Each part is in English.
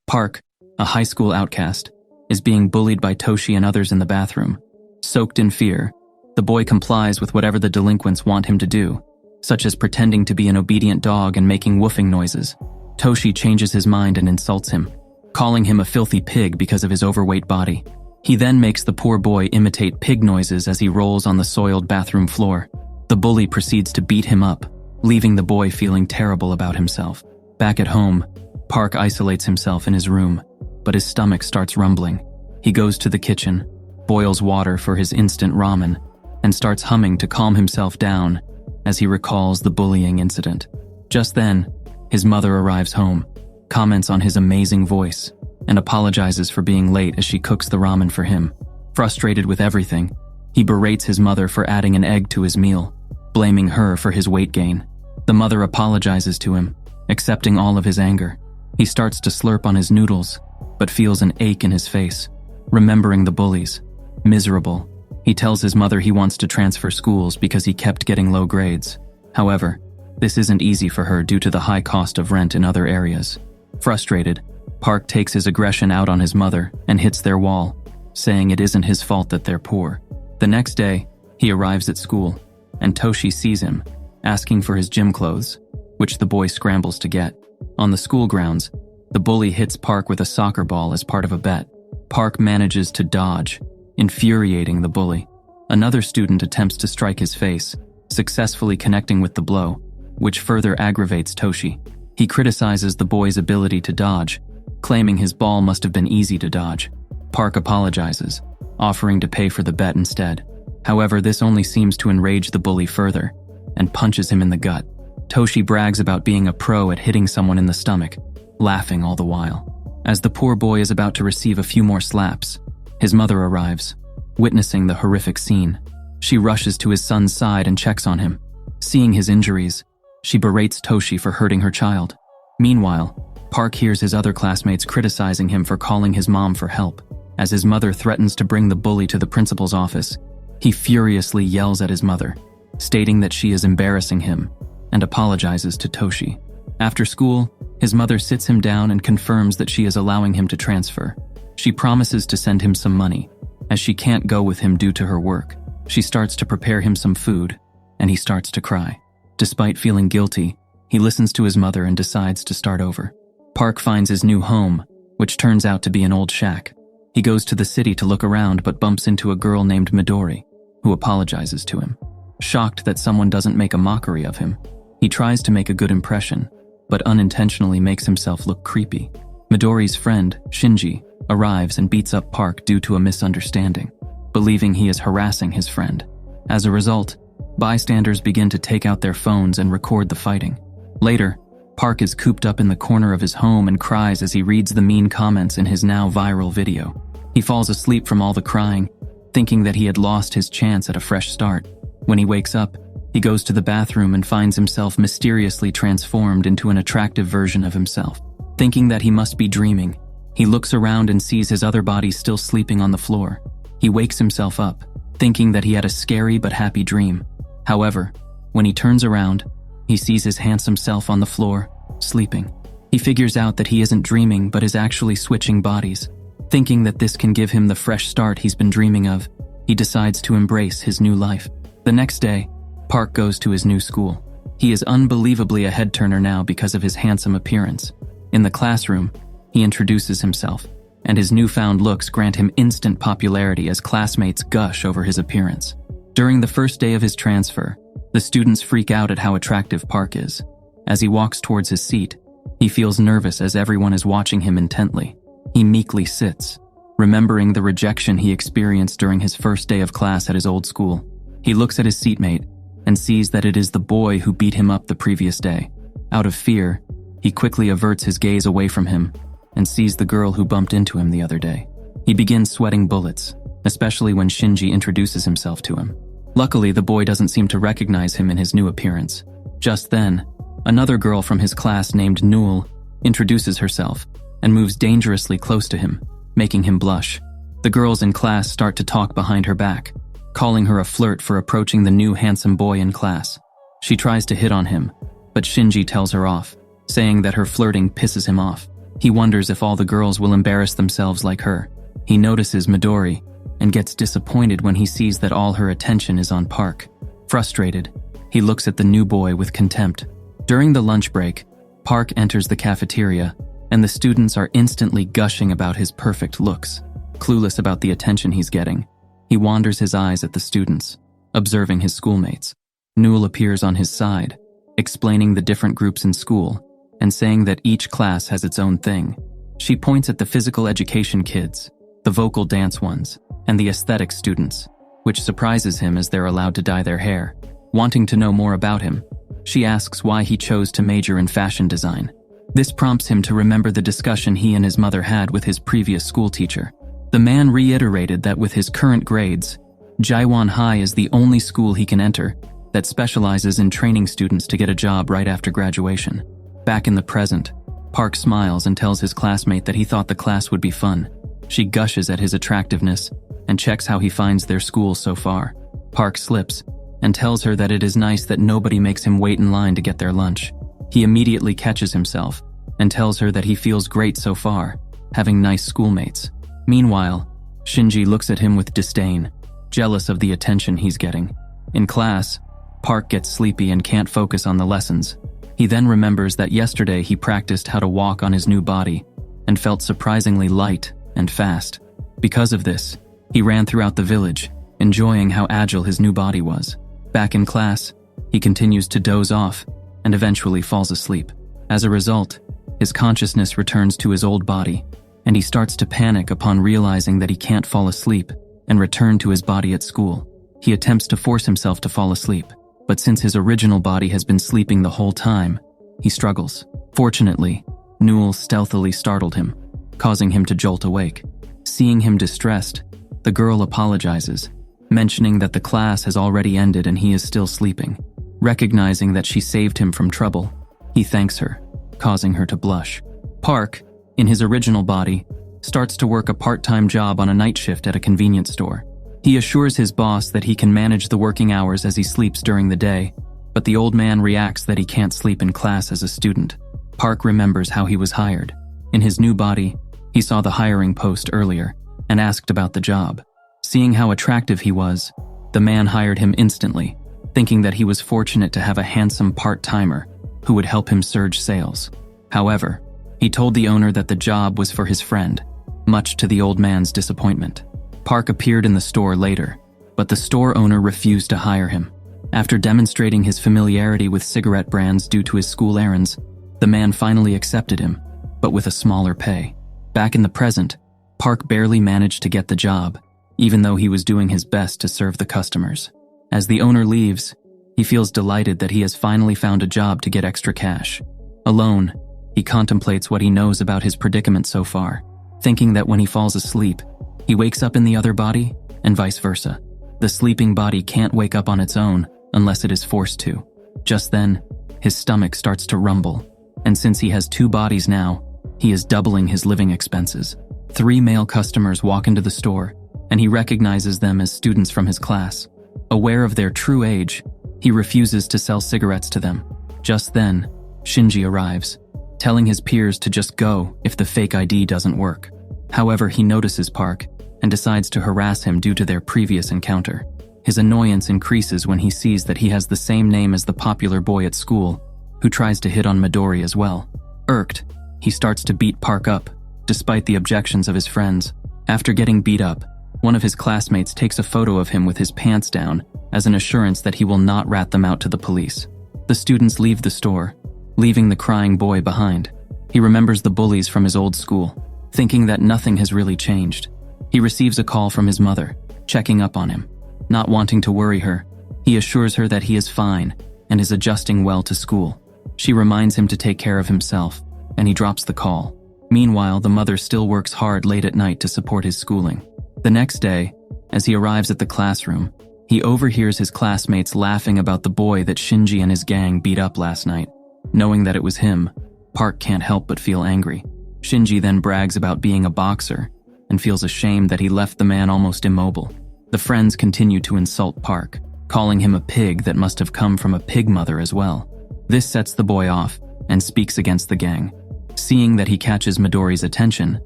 Park, a high school outcast, is being bullied by Toshi and others in the bathroom. Soaked in fear, the boy complies with whatever the delinquents want him to do, such as pretending to be an obedient dog and making woofing noises. Toshi changes his mind and insults him, calling him a filthy pig because of his overweight body. He then makes the poor boy imitate pig noises as he rolls on the soiled bathroom floor. The bully proceeds to beat him up, leaving the boy feeling terrible about himself. Back at home, Park isolates himself in his room, but his stomach starts rumbling. He goes to the kitchen, boils water for his instant ramen, and starts humming to calm himself down as he recalls the bullying incident. Just then, his mother arrives home, comments on his amazing voice, and apologizes for being late as she cooks the ramen for him. Frustrated with everything, he berates his mother for adding an egg to his meal, blaming her for his weight gain. The mother apologizes to him, accepting all of his anger. He starts to slurp on his noodles, but feels an ache in his face, remembering the bullies. Miserable, he tells his mother he wants to transfer schools because he kept getting low grades. However, this isn't easy for her due to the high cost of rent in other areas. Frustrated, Park takes his aggression out on his mother and hits their wall, saying it isn't his fault that they're poor. The next day, he arrives at school, and Toshi sees him, asking for his gym clothes, which the boy scrambles to get. On the school grounds, the bully hits Park with a soccer ball as part of a bet. Park manages to dodge, infuriating the bully. Another student attempts to strike his face, successfully connecting with the blow, which further aggravates Toshi. He criticizes the boy's ability to dodge, claiming his ball must have been easy to dodge. Park apologizes, offering to pay for the bet instead. However, this only seems to enrage the bully further, and punches him in the gut. Toshi brags about being a pro at hitting someone in the stomach, laughing all the while. As the poor boy is about to receive a few more slaps, his mother arrives, witnessing the horrific scene. She rushes to his son's side and checks on him. Seeing his injuries, she berates Toshi for hurting her child. Meanwhile, Park hears his other classmates criticizing him for calling his mom for help. As his mother threatens to bring the bully to the principal's office, he furiously yells at his mother, stating that she is embarrassing him, and apologizes to Toshi. After school, his mother sits him down and confirms that she is allowing him to transfer. She promises to send him some money, as she can't go with him due to her work. She starts to prepare him some food, and he starts to cry. Despite feeling guilty, he listens to his mother and decides to start over. Park finds his new home, which turns out to be an old shack. He goes to the city to look around but bumps into a girl named Midori, who apologizes to him. Shocked that someone doesn't make a mockery of him, he tries to make a good impression, but unintentionally makes himself look creepy. Midori's friend, Shinji, arrives and beats up Park due to a misunderstanding, believing he is harassing his friend. As a result, bystanders begin to take out their phones and record the fighting. Later, Park is cooped up in the corner of his home and cries as he reads the mean comments in his now viral video. He falls asleep from all the crying, thinking that he had lost his chance at a fresh start. When he wakes up, he goes to the bathroom and finds himself mysteriously transformed into an attractive version of himself. Thinking that he must be dreaming, he looks around and sees his other body still sleeping on the floor. He wakes himself up, thinking that he had a scary but happy dream. However, when he turns around, he sees his handsome self on the floor, sleeping. He figures out that he isn't dreaming but is actually switching bodies. Thinking that this can give him the fresh start he's been dreaming of, he decides to embrace his new life. The next day, Park goes to his new school. He is unbelievably a head-turner now because of his handsome appearance. In the classroom, he introduces himself, and his newfound looks grant him instant popularity as classmates gush over his appearance. During the first day of his transfer, the students freak out at how attractive Park is. As he walks towards his seat, he feels nervous as everyone is watching him intently. He meekly sits, remembering the rejection he experienced during his first day of class at his old school. He looks at his seatmate and sees that it is the boy who beat him up the previous day. Out of fear, he quickly averts his gaze away from him and sees the girl who bumped into him the other day. He begins sweating bullets, especially when Shinji introduces himself to him. Luckily, the boy doesn't seem to recognize him in his new appearance. Just then, another girl from his class named Nul introduces herself and moves dangerously close to him, making him blush. The girls in class start to talk behind her back, calling her a flirt for approaching the new handsome boy in class. She tries to hit on him, but Shinji tells her off, saying that her flirting pisses him off. He wonders if all the girls will embarrass themselves like her. He notices Midori and gets disappointed when he sees that all her attention is on Park. Frustrated, he looks at the new boy with contempt. During the lunch break, Park enters the cafeteria, and the students are instantly gushing about his perfect looks. Clueless about the attention he's getting, he wanders his eyes at the students, observing his schoolmates. Newell appears on his side, explaining the different groups in school, and saying that each class has its own thing. She points at the physical education kids, the vocal dance ones, and the aesthetics students, which surprises him as they're allowed to dye their hair. Wanting to know more about him, she asks why he chose to major in fashion design. This prompts him to remember the discussion he and his mother had with his previous school teacher. The man reiterated that with his current grades, Jaiwan High is the only school he can enter that specializes in training students to get a job right after graduation. Back in the present, Park smiles and tells his classmate that he thought the class would be fun. She gushes at his attractiveness and checks how he finds their school so far. Park slips and tells her that it is nice that nobody makes him wait in line to get their lunch. He immediately catches himself and tells her that he feels great so far, having nice schoolmates. Meanwhile, Shinji looks at him with disdain, jealous of the attention he's getting. In class, Park gets sleepy and can't focus on the lessons. He then remembers that yesterday he practiced how to walk on his new body and felt surprisingly light and fast. Because of this, he ran throughout the village, enjoying how agile his new body was. Back in class, he continues to doze off and eventually falls asleep. As a result, his consciousness returns to his old body, and he starts to panic upon realizing that he can't fall asleep and return to his body at school. He attempts to force himself to fall asleep, but since his original body has been sleeping the whole time, he struggles. Fortunately, Newell stealthily startled him, causing him to jolt awake. Seeing him distressed, the girl apologizes, mentioning that the class has already ended and he is still sleeping. Recognizing that she saved him from trouble, he thanks her, causing her to blush. Park, in his original body, starts to work a part-time job on a night shift at a convenience store. He assures his boss that he can manage the working hours as he sleeps during the day, but the old man reacts that he can't sleep in class as a student. Park remembers how he was hired. In his new body, he saw the hiring post earlier and asked about the job. Seeing how attractive he was, the man hired him instantly, thinking that he was fortunate to have a handsome part-timer who would help him surge sales. However, he told the owner that the job was for his friend, much to the old man's disappointment. Park appeared in the store later, but the store owner refused to hire him. After demonstrating his familiarity with cigarette brands due to his school errands, the man finally accepted him, but with a smaller pay. Back in the present, Park barely managed to get the job, even though he was doing his best to serve the customers. As the owner leaves, he feels delighted that he has finally found a job to get extra cash. Alone, he contemplates what he knows about his predicament so far, thinking that when he falls asleep, he wakes up in the other body, and vice versa. The sleeping body can't wake up on its own unless it is forced to. Just then, his stomach starts to rumble, and since he has two bodies now, he is doubling his living expenses. 3 male customers walk into the store, and he recognizes them as students from his class. Aware of their true age, he refuses to sell cigarettes to them. Just then, Shinji arrives, telling his peers to just go if the fake ID doesn't work. However, he notices Park and decides to harass him due to their previous encounter. His annoyance increases when he sees that he has the same name as the popular boy at school, who tries to hit on Midori as well. Irked, he starts to beat Park up, despite the objections of his friends. After getting beat up, one of his classmates takes a photo of him with his pants down as an assurance that he will not rat them out to the police. The students leave the store, leaving the crying boy behind. He remembers the bullies from his old school, thinking that nothing has really changed. He receives a call from his mother, checking up on him. Not wanting to worry her, he assures her that he is fine and is adjusting well to school. She reminds him to take care of himself, and he drops the call. Meanwhile, the mother still works hard late at night to support his schooling. The next day, as he arrives at the classroom, he overhears his classmates laughing about the boy that Shinji and his gang beat up last night. Knowing that it was him, Park can't help but feel angry. Shinji then brags about being a boxer and feels ashamed that he left the man almost immobile. The friends continue to insult Park, calling him a pig that must have come from a pig mother as well. This sets the boy off and speaks against the gang. Seeing that he catches Midori's attention,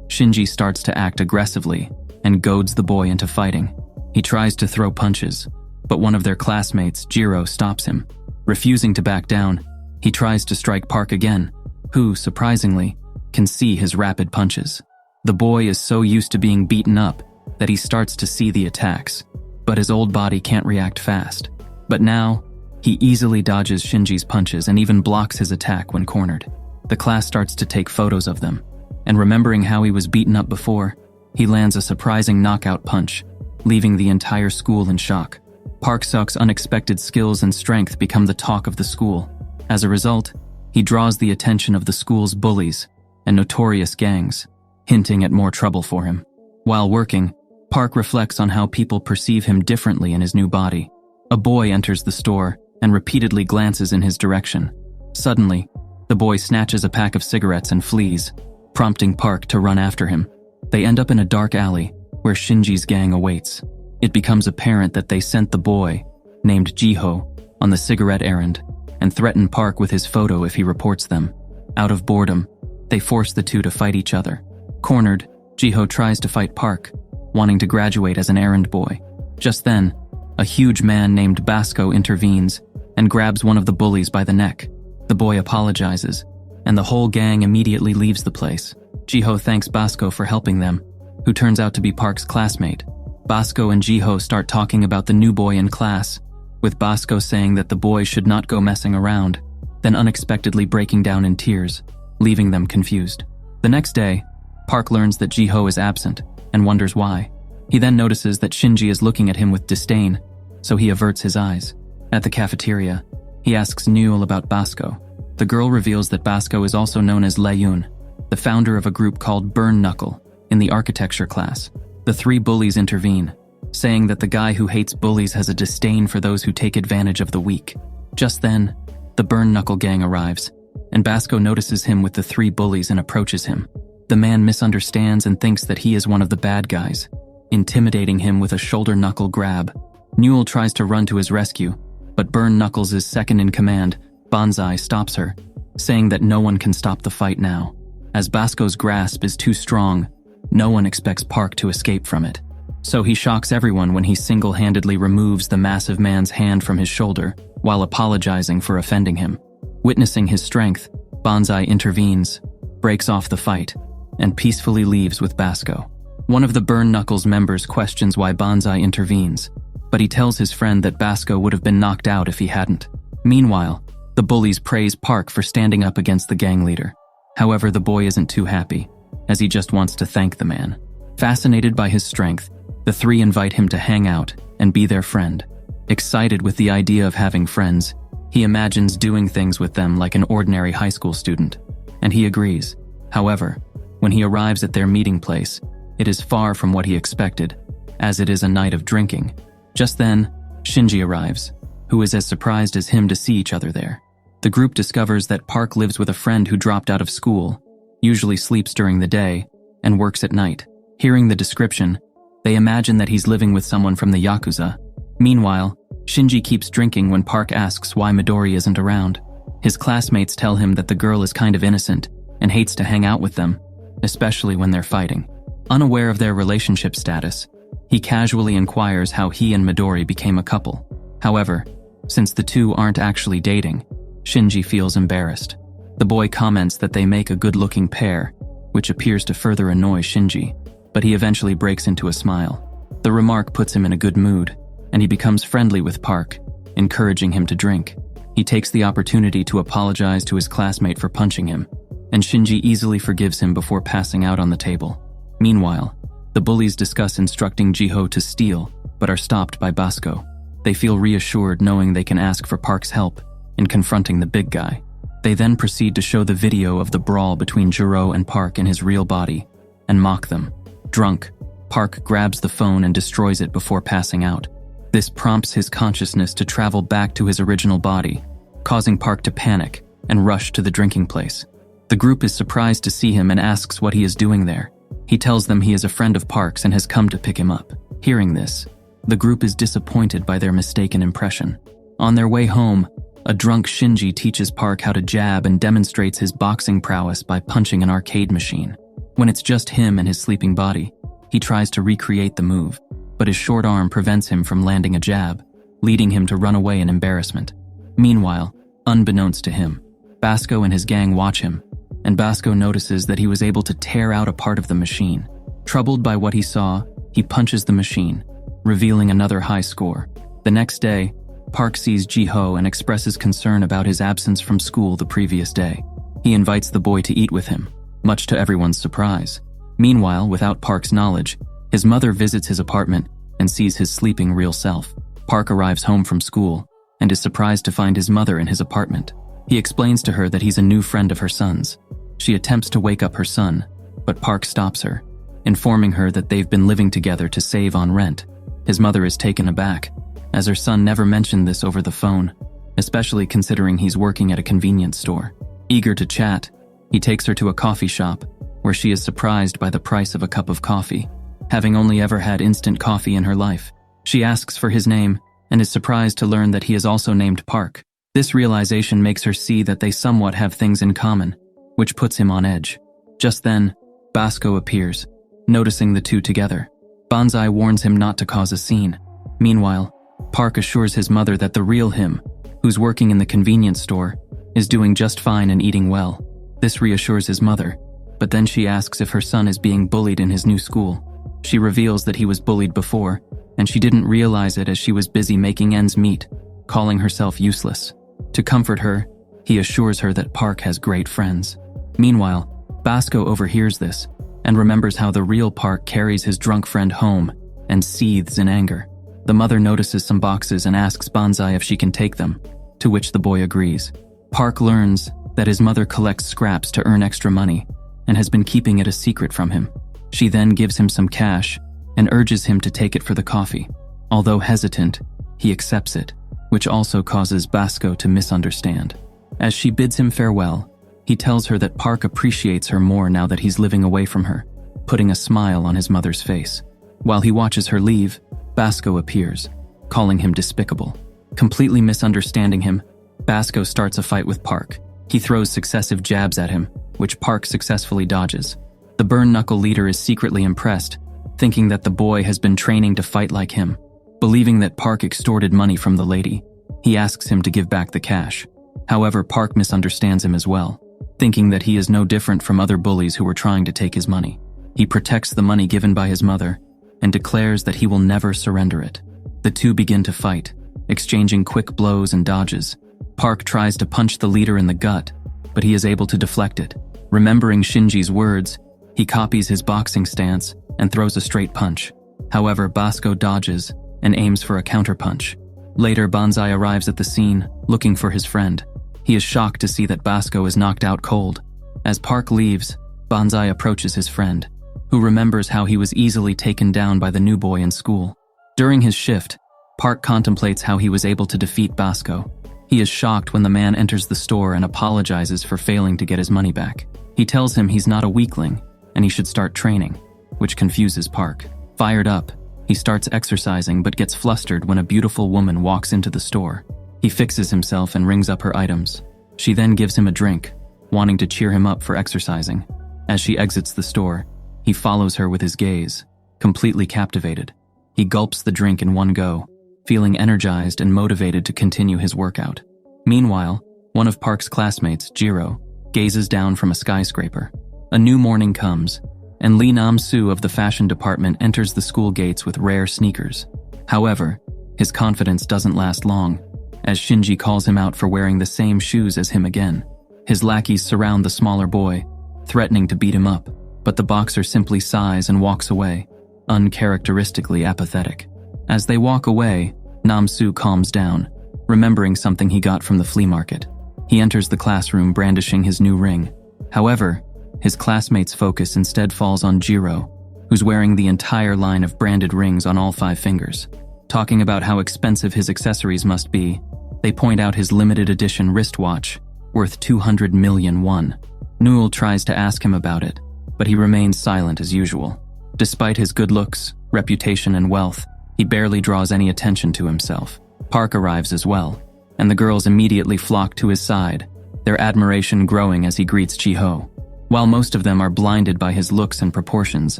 Shinji starts to act aggressively and goads the boy into fighting. He tries to throw punches, but one of their classmates, Jiro, stops him. Refusing to back down, he tries to strike Park again, who, surprisingly, can see his rapid punches. The boy is so used to being beaten up that he starts to see the attacks, but his old body can't react fast. But now, he easily dodges Shinji's punches and even blocks his attack when cornered. The class starts to take photos of them, and remembering how he was beaten up before, he lands a surprising knockout punch, leaving the entire school in shock. Park Seok's unexpected skills and strength become the talk of the school. As a result, he draws the attention of the school's bullies and notorious gangs, hinting at more trouble for him. While working, Park reflects on how people perceive him differently in his new body. A boy enters the store and repeatedly glances in his direction. Suddenly, the boy snatches a pack of cigarettes and flees, prompting Park to run after him. They end up in a dark alley where Shinji's gang awaits. It becomes apparent that they sent the boy, named Jiho, on the cigarette errand and threaten Park with his photo if he reports them. Out of boredom, they force the two to fight each other. Cornered, Jiho tries to fight Park, wanting to graduate as an errand boy. Just then, a huge man named Basco intervenes and grabs one of the bullies by the neck. The boy apologizes, and the whole gang immediately leaves the place. Jiho thanks Basco for helping them, who turns out to be Park's classmate. Basco and Jiho start talking about the new boy in class, with Basco saying that the boy should not go messing around, then unexpectedly breaking down in tears, leaving them confused. The next day, Park learns that Jiho is absent and wonders why. He then notices that Shinji is looking at him with disdain, so he averts his eyes. At the cafeteria, he asks Newell about Basco. The girl reveals that Basco is also known as Layun, the founder of a group called Burn Knuckle in the architecture class. The three bullies intervene, saying that the guy who hates bullies has a disdain for those who take advantage of the weak. Just then, the Burn Knuckle gang arrives, and Basco notices him with the three bullies and approaches him. The man misunderstands and thinks that he is one of the bad guys, intimidating him with a shoulder knuckle grab. Newell tries to run to his rescue, but Burn Knuckles' second-in-command, Banzai, stops her, saying that no one can stop the fight now. As Basco's grasp is too strong, no one expects Park to escape from it. So he shocks everyone when he single-handedly removes the massive man's hand from his shoulder while apologizing for offending him. Witnessing his strength, Banzai intervenes, breaks off the fight, and peacefully leaves with Basco. One of the Burn Knuckles members questions why Banzai intervenes, but he tells his friend that Basco would have been knocked out if he hadn't. Meanwhile, the bullies praise Park for standing up against the gang leader. However, the boy isn't too happy, as he just wants to thank the man. Fascinated by his strength, the three invite him to hang out and be their friend. Excited with the idea of having friends, he imagines doing things with them like an ordinary high school student, and he agrees. However, when he arrives at their meeting place, it is far from what he expected, as it is a night of drinking. Just then, Shinji arrives, who is as surprised as him to see each other there. The group discovers that Park lives with a friend who dropped out of school, usually sleeps during the day, and works at night. Hearing the description, they imagine that he's living with someone from the Yakuza. Meanwhile, Shinji keeps drinking when Park asks why Midori isn't around. His classmates tell him that the girl is kind of innocent and hates to hang out with them, especially when they're fighting. Unaware of their relationship status, he casually inquires how he and Midori became a couple. However, since the two aren't actually dating, Shinji feels embarrassed. The boy comments that they make a good-looking pair, which appears to further annoy Shinji, but he eventually breaks into a smile. The remark puts him in a good mood, and he becomes friendly with Park, encouraging him to drink. He takes the opportunity to apologize to his classmate for punching him, and Shinji easily forgives him before passing out on the table. Meanwhile, the bullies discuss instructing Jiho to steal, but are stopped by Basco. They feel reassured knowing they can ask for Park's help in confronting the big guy. They then proceed to show the video of the brawl between Jiro and Park in his real body, and mock them. Drunk, Park grabs the phone and destroys it before passing out. This prompts his consciousness to travel back to his original body, causing Park to panic and rush to the drinking place. The group is surprised to see him and asks what he is doing there. He tells them he is a friend of Park's and has come to pick him up. Hearing this, the group is disappointed by their mistaken impression. On their way home, A drunk Shinji teaches Park how to jab and demonstrates his boxing prowess by punching an arcade machine. When it's just him and his sleeping body, he tries to recreate the move, but his short arm prevents him from landing a jab, leading him to run away in embarrassment. Meanwhile, unbeknownst to him, Basco and his gang watch him, and Basco notices that he was able to tear out a part of the machine. Troubled by what he saw, he punches the machine, revealing another high score. The next day, Park sees Ji-ho and expresses concern about his absence from school the previous day. He invites the boy to eat with him, much to everyone's surprise. Meanwhile, without Park's knowledge, his mother visits his apartment and sees his sleeping real self. Park arrives home from school and is surprised to find his mother in his apartment. He explains to her that he's a new friend of her son's. She attempts to wake up her son, but Park stops her, informing her that they've been living together to save on rent. His mother is taken aback, as her son never mentioned this over the phone, especially considering he's working at a convenience store. Eager to chat, he takes her to a coffee shop, where she is surprised by the price of a cup of coffee, having only ever had instant coffee in her life. She asks for his name, and is surprised to learn that he is also named Park. This realization makes her see that they somewhat have things in common, which puts him on edge. Just then, Basco appears, noticing the two together. Banzai warns him not to cause a scene. Meanwhile, Park assures his mother that the real him, who's working in the convenience store, is doing just fine and eating well. This reassures his mother, but then she asks if her son is being bullied in his new school. She reveals that he was bullied before, and she didn't realize it as she was busy making ends meet, calling herself useless. To comfort her, he assures her that Park has great friends. Meanwhile, Basco overhears this and remembers how the real Park carries his drunk friend home and seethes in anger. The mother notices some boxes and asks Banzai if she can take them, to which the boy agrees. Park learns that his mother collects scraps to earn extra money and has been keeping it a secret from him. She then gives him some cash and urges him to take it for the coffee. Although hesitant, he accepts it, which also causes Basco to misunderstand. As she bids him farewell, he tells her that Park appreciates her more now that he's living away from her, putting a smile on his mother's face. While he watches her leave, Basco appears, calling him despicable. Completely misunderstanding him, Basco starts a fight with Park. He throws successive jabs at him, which Park successfully dodges. The Burn Knuckle leader is secretly impressed, thinking that the boy has been training to fight like him. Believing that Park extorted money from the lady, he asks him to give back the cash. However, Park misunderstands him as well, thinking that he is no different from other bullies who were trying to take his money. He protects the money given by his mother and declares that he will never surrender it. The two begin to fight, exchanging quick blows and dodges. Park tries to punch the leader in the gut, but he is able to deflect it. Remembering Shinji's words, he copies his boxing stance and throws a straight punch. However, Basco dodges and aims for a counterpunch. Later, Banzai arrives at the scene, looking for his friend. He is shocked to see that Basco is knocked out cold. As Park leaves, Banzai approaches his friend, who remembers how he was easily taken down by the new boy in school. During his shift, Park contemplates how he was able to defeat Basco. He is shocked when the man enters the store and apologizes for failing to get his money back. He tells him he's not a weakling and he should start training, which confuses Park. Fired up, he starts exercising but gets flustered when a beautiful woman walks into the store. He fixes himself and rings up her items. She then gives him a drink, wanting to cheer him up for exercising. As she exits the store, he follows her with his gaze, completely captivated. He gulps the drink in one go, feeling energized and motivated to continue his workout. Meanwhile, one of Park's classmates, Jiro, gazes down from a skyscraper. A new morning comes, and Lee Nam-soo of the fashion department enters the school gates with rare sneakers. However, his confidence doesn't last long, as Shinji calls him out for wearing the same shoes as him again. His lackeys surround the smaller boy, threatening to beat him up, but the boxer simply sighs and walks away, uncharacteristically apathetic. As they walk away, Nam-soo calms down, remembering something he got from the flea market. He enters the classroom brandishing his new ring. However, his classmates' focus instead falls on Jiro, who's wearing the entire line of branded rings on all 5 fingers. Talking about how expensive his accessories must be, they point out his limited edition wristwatch, worth 200 million won. Newell tries to ask him about it, but he remains silent as usual. Despite his good looks, reputation, and wealth, he barely draws any attention to himself. Park arrives as well, and the girls immediately flock to his side, their admiration growing as he greets Ji-ho. While most of them are blinded by his looks and proportions,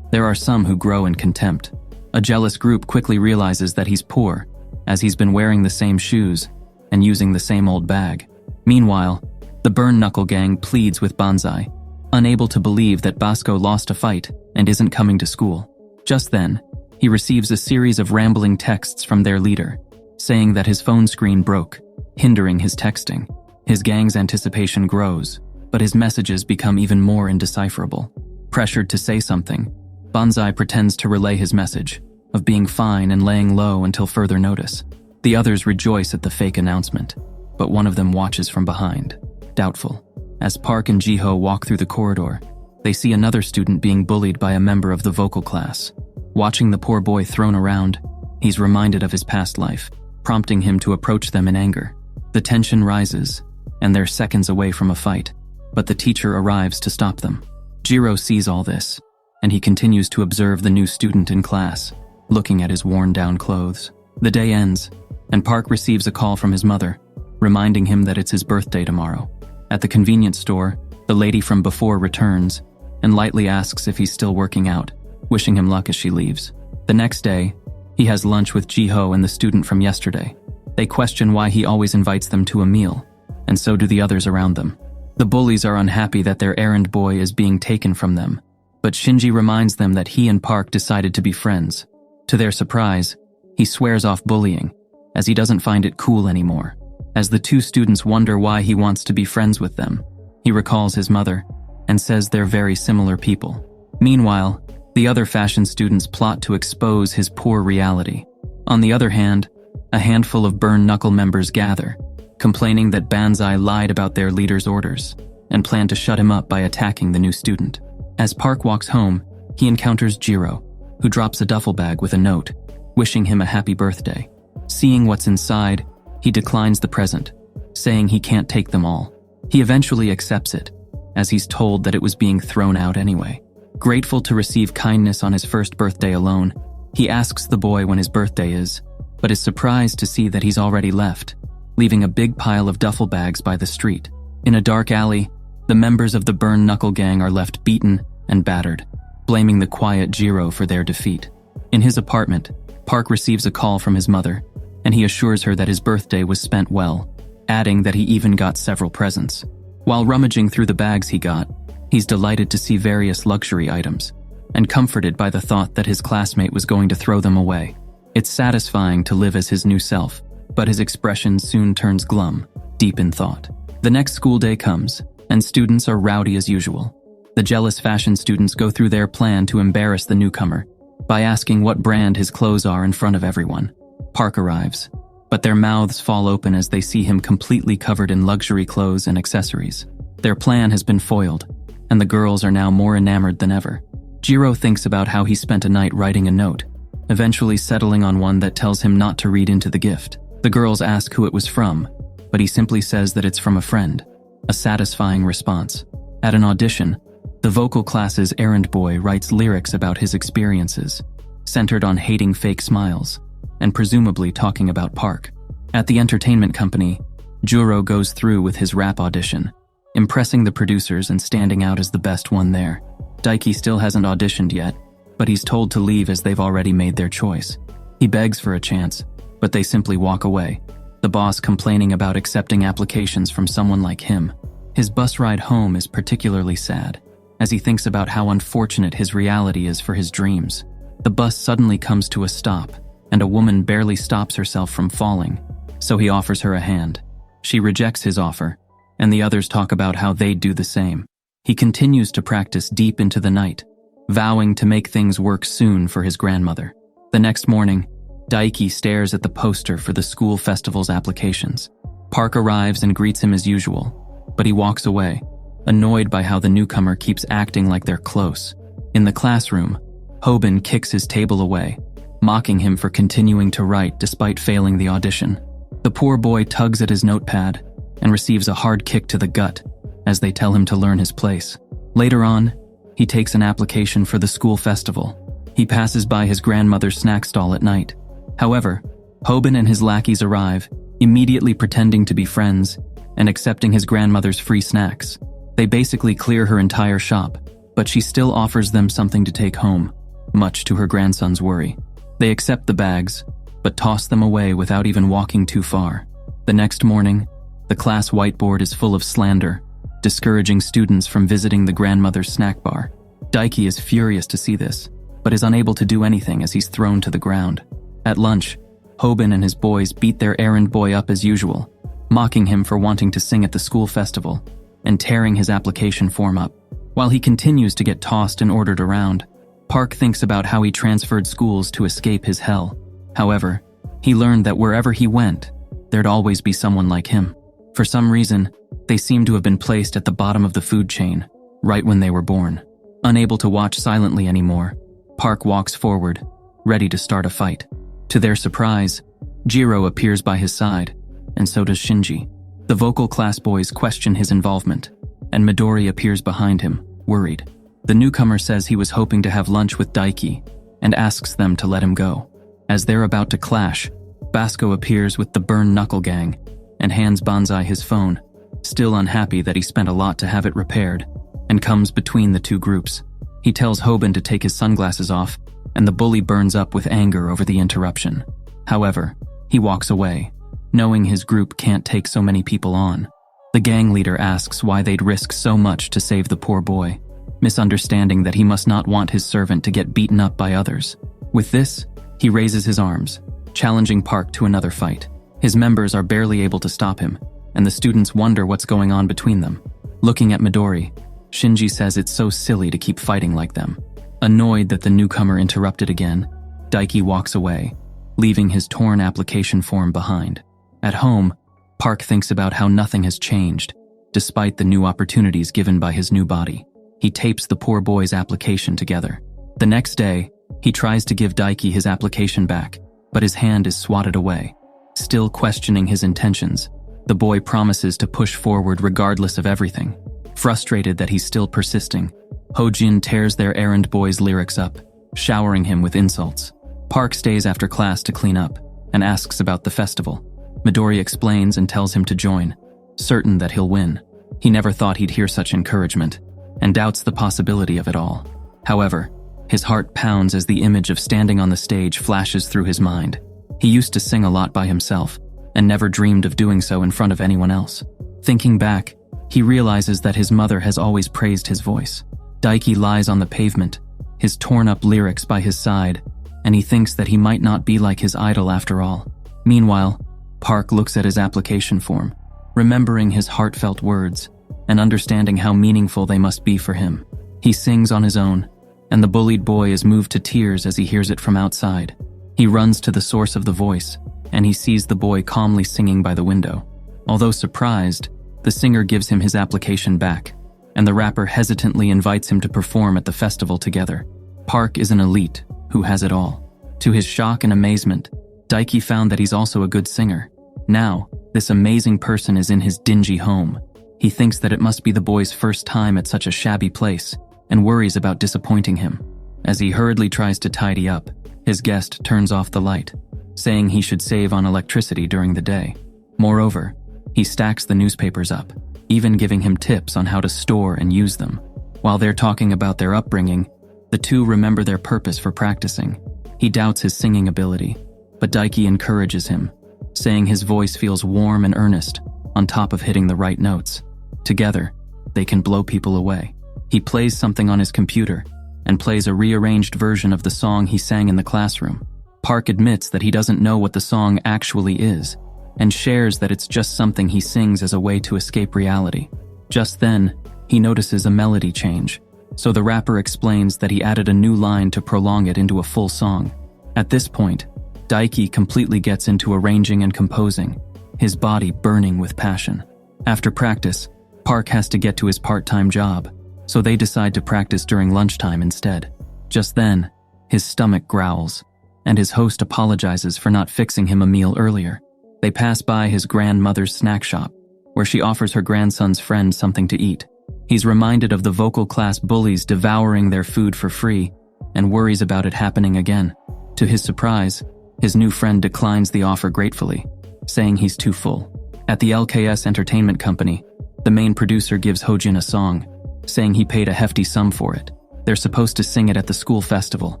there are some who grow in contempt. A jealous group quickly realizes that he's poor, as he's been wearing the same shoes and using the same old bag. Meanwhile, the Burn Knuckle gang pleads with Banzai, unable to believe that Basco lost a fight and isn't coming to school. Just then, he receives a series of rambling texts from their leader, saying that his phone screen broke, hindering his texting. His gang's anticipation grows, but his messages become even more indecipherable. Pressured to say something, Banzai pretends to relay his message of being fine and laying low until further notice. The others rejoice at the fake announcement, but one of them watches from behind, doubtful. As Park and Ji-ho walk through the corridor, they see another student being bullied by a member of the vocal class. Watching the poor boy thrown around, he's reminded of his past life, prompting him to approach them in anger. The tension rises, and they're seconds away from a fight, but the teacher arrives to stop them. Jiro sees all this, and he continues to observe the new student in class, looking at his worn-down clothes. The day ends, and Park receives a call from his mother, reminding him that it's his birthday tomorrow. At the convenience store, the lady from before returns and lightly asks if he's still working out, wishing him luck as she leaves. The next day, he has lunch with Ji-ho and the student from yesterday. They question why he always invites them to a meal, and so do the others around them. The bullies are unhappy that their errand boy is being taken from them, but Shinji reminds them that he and Park decided to be friends. To their surprise, he swears off bullying, as he doesn't find it cool anymore. As the two students wonder why he wants to be friends with them, he recalls his mother and says they're very similar people. Meanwhile, the other fashion students plot to expose his poor reality. On the other hand, a handful of Burn Knuckle members gather, complaining that Banzai lied about their leader's orders and plan to shut him up by attacking the new student. As Park walks home, he encounters Jiro, who drops a duffel bag with a note, wishing him a happy birthday. Seeing what's inside, he declines the present, saying he can't take them all. He eventually accepts it, as he's told that it was being thrown out anyway. Grateful to receive kindness on his first birthday alone, he asks the boy when his birthday is, but is surprised to see that he's already left, leaving a big pile of duffel bags by the street. In a dark alley, the members of the Burn Knuckle gang are left beaten and battered, blaming the quiet Jiro for their defeat. In his apartment, Park receives a call from his mother, and he assures her that his birthday was spent well, adding that he even got several presents. While rummaging through the bags he got, he's delighted to see various luxury items, and comforted by the thought that his classmate was going to throw them away. It's satisfying to live as his new self, but his expression soon turns glum, deep in thought. The next school day comes, and students are rowdy as usual. The jealous fashion students go through their plan to embarrass the newcomer by asking what brand his clothes are in front of everyone. Park arrives, but their mouths fall open as they see him completely covered in luxury clothes and accessories. Their plan has been foiled, and the girls are now more enamored than ever. Jiro thinks about how he spent a night writing a note, eventually settling on one that tells him not to read into the gift. The girls ask who it was from, but he simply says that it's from a friend, a satisfying response. At an audition, the vocal class's errand boy writes lyrics about his experiences, centered on hating fake smiles, and presumably talking about Park. At the entertainment company, Juro goes through with his rap audition, impressing the producers and standing out as the best one there. Daiki still hasn't auditioned yet, but he's told to leave as they've already made their choice. He begs for a chance, but they simply walk away, the boss complaining about accepting applications from someone like him. His bus ride home is particularly sad, as he thinks about how unfortunate his reality is for his dreams. The bus suddenly comes to a stop, and a woman barely stops herself from falling, so he offers her a hand. She rejects his offer, and the others talk about how they'd do the same. He continues to practice deep into the night, vowing to make things work soon for his grandmother. The next morning, Daiki stares at the poster for the school festival's applications. Park arrives and greets him as usual, but he walks away, annoyed by how the newcomer keeps acting like they're close. In the classroom, Hoban kicks his table away, mocking him for continuing to write despite failing the audition. The poor boy tugs at his notepad and receives a hard kick to the gut as they tell him to learn his place. Later on, he takes an application for the school festival. He passes by his grandmother's snack stall at night. However, Hoban and his lackeys arrive, immediately pretending to be friends and accepting his grandmother's free snacks. They basically clear her entire shop, but she still offers them something to take home, much to her grandson's worry. They accept the bags, but toss them away without even walking too far. The next morning, the class whiteboard is full of slander, discouraging students from visiting the grandmother's snack bar. Daiki is furious to see this, but is unable to do anything as he's thrown to the ground. At lunch, Hoban and his boys beat their errand boy up as usual, mocking him for wanting to sing at the school festival and tearing his application form up. While he continues to get tossed and ordered around, Park thinks about how he transferred schools to escape his hell. However, he learned that wherever he went, there'd always be someone like him. For some reason, they seem to have been placed at the bottom of the food chain, right when they were born. Unable to watch silently anymore, Park walks forward, ready to start a fight. To their surprise, Jiro appears by his side, and so does Shinji. The vocal class boys question his involvement, and Midori appears behind him, worried. The newcomer says he was hoping to have lunch with Daiki, and asks them to let him go. As they're about to clash, Basco appears with the Burn Knuckle Gang, and hands Banzai his phone, still unhappy that he spent a lot to have it repaired, and comes between the two groups. He tells Hoban to take his sunglasses off, and the bully burns up with anger over the interruption. However, he walks away, knowing his group can't take so many people on. The gang leader asks why they'd risk so much to save the poor boy, misunderstanding that he must not want his servant to get beaten up by others. With this, he raises his arms, challenging Park to another fight. His members are barely able to stop him, and the students wonder what's going on between them. Looking at Midori, Shinji says it's so silly to keep fighting like them. Annoyed that the newcomer interrupted again, Daiki walks away, leaving his torn application form behind. At home, Park thinks about how nothing has changed, despite the new opportunities given by his new body. He tapes the poor boy's application together. The next day, he tries to give Daiki his application back, but his hand is swatted away. Still questioning his intentions, the boy promises to push forward regardless of everything. Frustrated that he's still persisting, Hojin tears their errand boy's lyrics up, showering him with insults. Park stays after class to clean up and asks about the festival. Midori explains and tells him to join, certain that he'll win. He never thought he'd hear such encouragement, and doubts the possibility of it all. However, his heart pounds as the image of standing on the stage flashes through his mind. He used to sing a lot by himself, and never dreamed of doing so in front of anyone else. Thinking back, he realizes that his mother has always praised his voice. Daiki lies on the pavement, his torn-up lyrics by his side, and he thinks that he might not be like his idol after all. Meanwhile, Park looks at his application form, remembering his heartfelt words, and understanding how meaningful they must be for him. He sings on his own, and the bullied boy is moved to tears as he hears it from outside. He runs to the source of the voice, and he sees the boy calmly singing by the window. Although surprised, the singer gives him his application back, and the rapper hesitantly invites him to perform at the festival together. Park is an elite who has it all. To his shock and amazement, Daiki found that he's also a good singer. Now, this amazing person is in his dingy home. He thinks that it must be the boy's first time at such a shabby place, and worries about disappointing him. As he hurriedly tries to tidy up, his guest turns off the light, saying he should save on electricity during the day. Moreover, he stacks the newspapers up, even giving him tips on how to store and use them. While they're talking about their upbringing, the two remember their purpose for practicing. He doubts his singing ability, but Daiki encourages him, saying his voice feels warm and earnest, on top of hitting the right notes. Together, they can blow people away. He plays something on his computer, and plays a rearranged version of the song he sang in the classroom. Park admits that he doesn't know what the song actually is, and shares that it's just something he sings as a way to escape reality. Just then, he notices a melody change, so the rapper explains that he added a new line to prolong it into a full song. At this point, Daiki completely gets into arranging and composing, his body burning with passion. After practice, Park has to get to his part-time job, so they decide to practice during lunchtime instead. Just then, his stomach growls, and his host apologizes for not fixing him a meal earlier. They pass by his grandmother's snack shop, where she offers her grandson's friend something to eat. He's reminded of the vocal class bullies devouring their food for free, and worries about it happening again. To his surprise, his new friend declines the offer gratefully. saying he's too full. At the LKS Entertainment Company, the main producer gives Hojin a song, saying he paid a hefty sum for it. They're supposed to sing it at the school festival,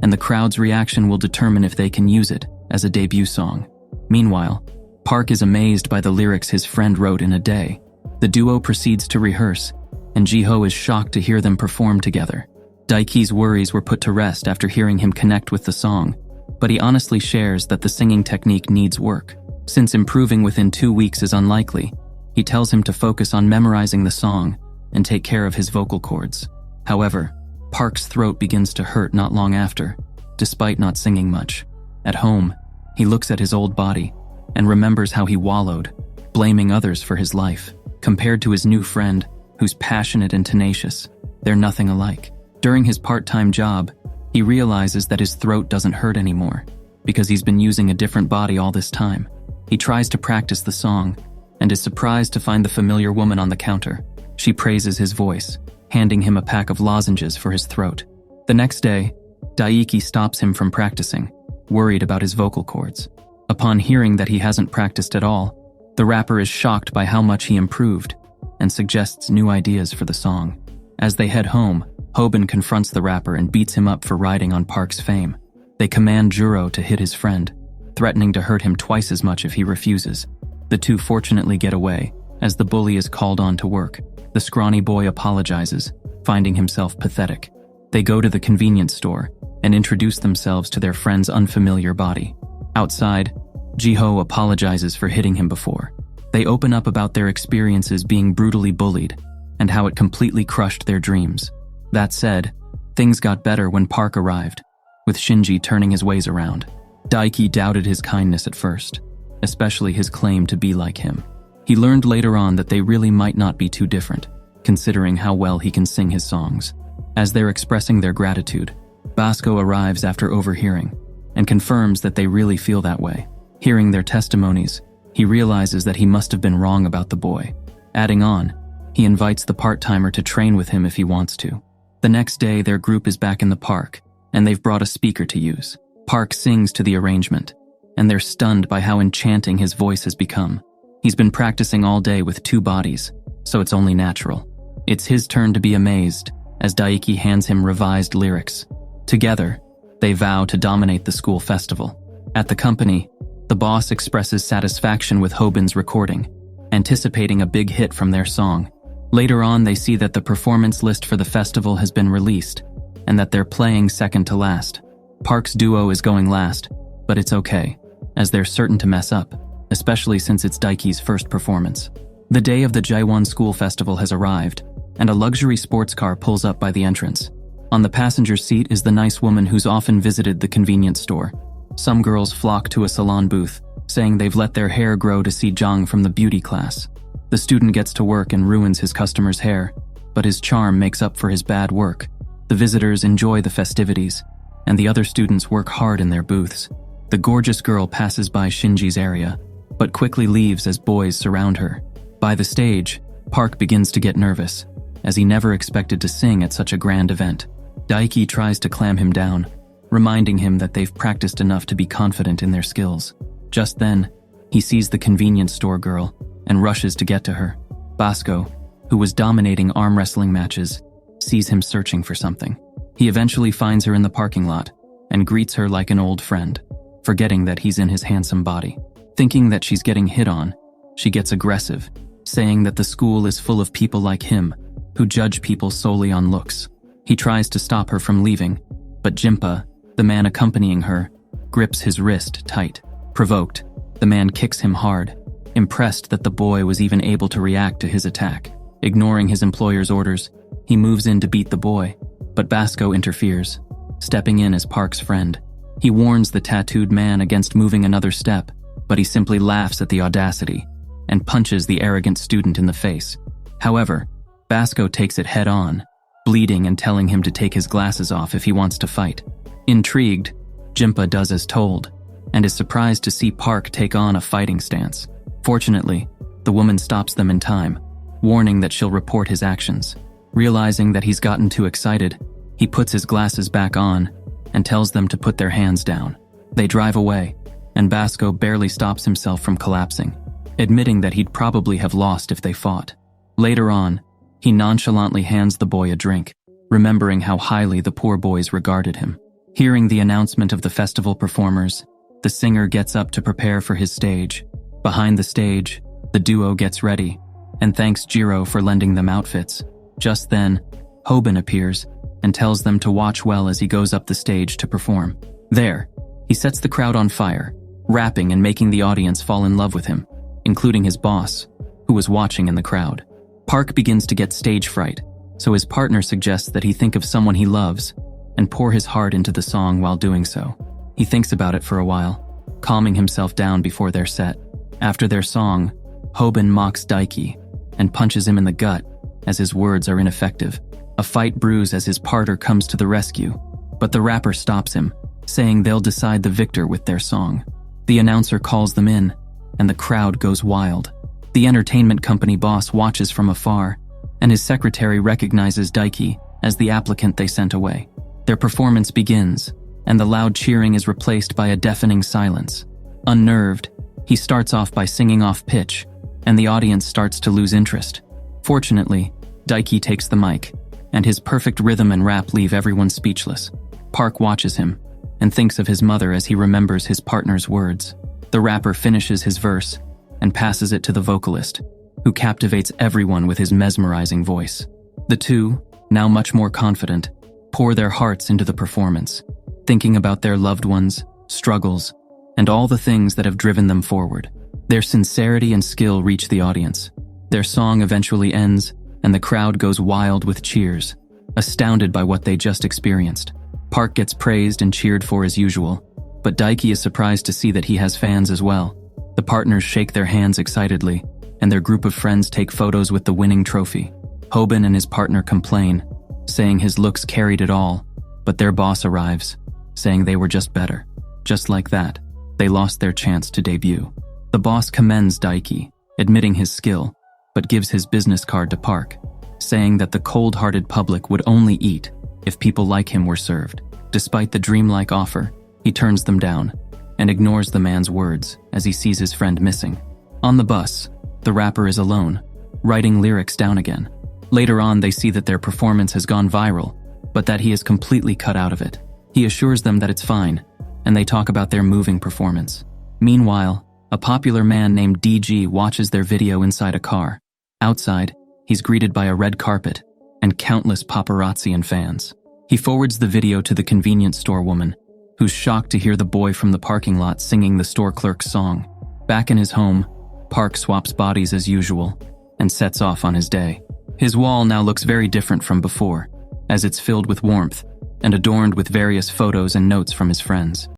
and the crowd's reaction will determine if they can use it as a debut song. Meanwhile, Park is amazed by the lyrics his friend wrote in a day. The duo proceeds to rehearse, and Jiho is shocked to hear them perform together. Daiki's worries were put to rest after hearing him connect with the song, but he honestly shares that the singing technique needs work. Since improving within 2 weeks is unlikely, he tells him to focus on memorizing the song and take care of his vocal cords. However, Park's throat begins to hurt not long after, despite not singing much. At home, he looks at his old body and remembers how he wallowed, blaming others for his life. Compared to his new friend, who's passionate and tenacious, they're nothing alike. During his part-time job, he realizes that his throat doesn't hurt anymore because he's been using a different body all this time. He tries to practice the song and is surprised to find the familiar woman on the counter. She praises his voice, handing him a pack of lozenges for his throat. The next day, Daiki stops him from practicing, worried about his vocal cords. Upon hearing that he hasn't practiced at all, the rapper is shocked by how much he improved and suggests new ideas for the song. As they head home, Hoban confronts the rapper and beats him up for riding on Park's fame. They command Juro to hit his friend, threatening to hurt him twice as much if he refuses. The two fortunately get away, as the bully is called on to work. The scrawny boy apologizes, finding himself pathetic. They go to the convenience store and introduce themselves to their friend's unfamiliar body. Outside, Jiho apologizes for hitting him before. They open up about their experiences being brutally bullied and how it completely crushed their dreams. That said, things got better when Park arrived, with Shinji turning his ways around. Daiki doubted his kindness at first, especially his claim to be like him. He learned later on that they really might not be too different, considering how well he can sing his songs. As they're expressing their gratitude, Basco arrives after overhearing and confirms that they really feel that way. Hearing their testimonies, he realizes that he must have been wrong about the boy. Adding on, he invites the part-timer to train with him if he wants to. The next day, their group is back in the park, and they've brought a speaker to use. Park sings to the arrangement, and they're stunned by how enchanting his voice has become. He's been practicing all day with 2 bodies, so it's only natural. It's his turn to be amazed, as Daiki hands him revised lyrics. Together, they vow to dominate the school festival. At the company, the boss expresses satisfaction with Hoban's recording, anticipating a big hit from their song. Later on, they see that the performance list for the festival has been released, and that they're playing second to last. Park's duo is going last, but it's okay, as they're certain to mess up, especially since it's Daiki's first performance. The day of the Jaiwan School Festival has arrived, and a luxury sports car pulls up by the entrance. On the passenger seat is the nice woman who's often visited the convenience store. Some girls flock to a salon booth, saying they've let their hair grow to see Zhang from the beauty class. The student gets to work and ruins his customer's hair, but his charm makes up for his bad work. The visitors enjoy the festivities, and the other students work hard in their booths. The gorgeous girl passes by Shinji's area, but quickly leaves as boys surround her. By the stage, Park begins to get nervous, as he never expected to sing at such a grand event. Daiki tries to clam him down, reminding him that they've practiced enough to be confident in their skills. Just then, he sees the convenience store girl and rushes to get to her. Basco, who was dominating arm wrestling matches, sees him searching for something. He eventually finds her in the parking lot and greets her like an old friend, forgetting that he's in his handsome body. Thinking that she's getting hit on, she gets aggressive, saying that the school is full of people like him, who judge people solely on looks. He tries to stop her from leaving, but Jinpa, the man accompanying her, grips his wrist tight. Provoked, the man kicks him hard, impressed that the boy was even able to react to his attack. Ignoring his employer's orders, he moves in to beat the boy, but Basco interferes, stepping in as Park's friend. He warns the tattooed man against moving another step, but he simply laughs at the audacity and punches the arrogant student in the face. However, Basco takes it head on, bleeding and telling him to take his glasses off if he wants to fight. Intrigued, Jinpa does as told, and is surprised to see Park take on a fighting stance. Fortunately, the woman stops them in time, warning that she'll report his actions. Realizing that he's gotten too excited, he puts his glasses back on and tells them to put their hands down. They drive away, and Basco barely stops himself from collapsing, admitting that he'd probably have lost if they fought. Later on, he nonchalantly hands the boy a drink, remembering how highly the poor boys regarded him. Hearing the announcement of the festival performers, the singer gets up to prepare for his stage. Behind the stage, the duo gets ready and thanks Jiro for lending them outfits. Just then, Hoban appears and tells them to watch well as he goes up the stage to perform. There, he sets the crowd on fire, rapping and making the audience fall in love with him, including his boss, who was watching in the crowd. Park begins to get stage fright, so his partner suggests that he think of someone he loves and pour his heart into the song while doing so. He thinks about it for a while, calming himself down before their set. After their song, Hoban mocks Daiki and punches him in the gut as his words are ineffective. A fight brews as his partner comes to the rescue, but the rapper stops him, saying they'll decide the victor with their song. The announcer calls them in, and the crowd goes wild. The entertainment company boss watches from afar, and his secretary recognizes Daiki as the applicant they sent away. Their performance begins, and the loud cheering is replaced by a deafening silence. Unnerved, he starts off by singing off pitch, and the audience starts to lose interest. Fortunately, Daiki takes the mic, and his perfect rhythm and rap leave everyone speechless. Park watches him, and thinks of his mother as he remembers his partner's words. The rapper finishes his verse, and passes it to the vocalist, who captivates everyone with his mesmerizing voice. The two, now much more confident, pour their hearts into the performance, thinking about their loved ones, struggles, and all the things that have driven them forward. Their sincerity and skill reach the audience. Their song eventually ends, and the crowd goes wild with cheers, astounded by what they just experienced. Park gets praised and cheered for as usual, but Daiki is surprised to see that he has fans as well. The partners shake their hands excitedly, and their group of friends take photos with the winning trophy. Hoban and his partner complain, saying his looks carried it all, but their boss arrives, saying they were just better. Just like that, they lost their chance to debut. The boss commends Daiki, admitting his skill, but gives his business card to Park, saying that the cold-hearted public would only eat if people like him were served. Despite the dreamlike offer, he turns them down and ignores the man's words as he sees his friend missing. On the bus, the rapper is alone, writing lyrics down again. Later on, they see that their performance has gone viral, but that he is completely cut out of it. He assures them that it's fine, and they talk about their moving performance. Meanwhile, a popular man named DG watches their video inside a car. Outside, he's greeted by a red carpet and countless paparazzi and fans. He forwards the video to the convenience store woman, who's shocked to hear the boy from the parking lot singing the store clerk's song. Back in his home, Park swaps bodies as usual and sets off on his day. His wall now looks very different from before, as it's filled with warmth and adorned with various photos and notes from his friends.